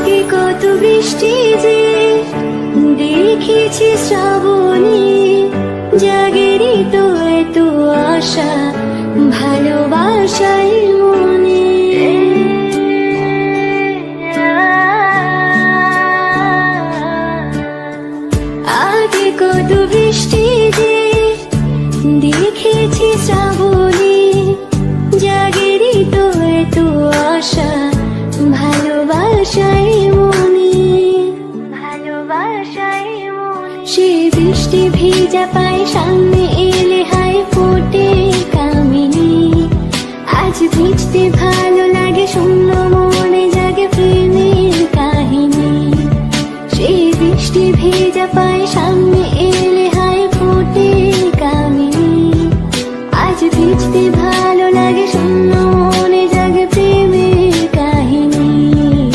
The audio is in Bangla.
আগে কত বৃষ্টি যে দেখেছি শ্রাবণে, জাগেরই তো এত আশা ভালোবাসায় মনে। আগে কত বৃষ্টি যে দেখেছি শ্রাবণে, জাগেরই তো এত আশা ভালোবাসায় মনে, ভালোবাসায় মনে। সে বৃষ্টি ভেজা পায় সামনে এলে হায় ফোটে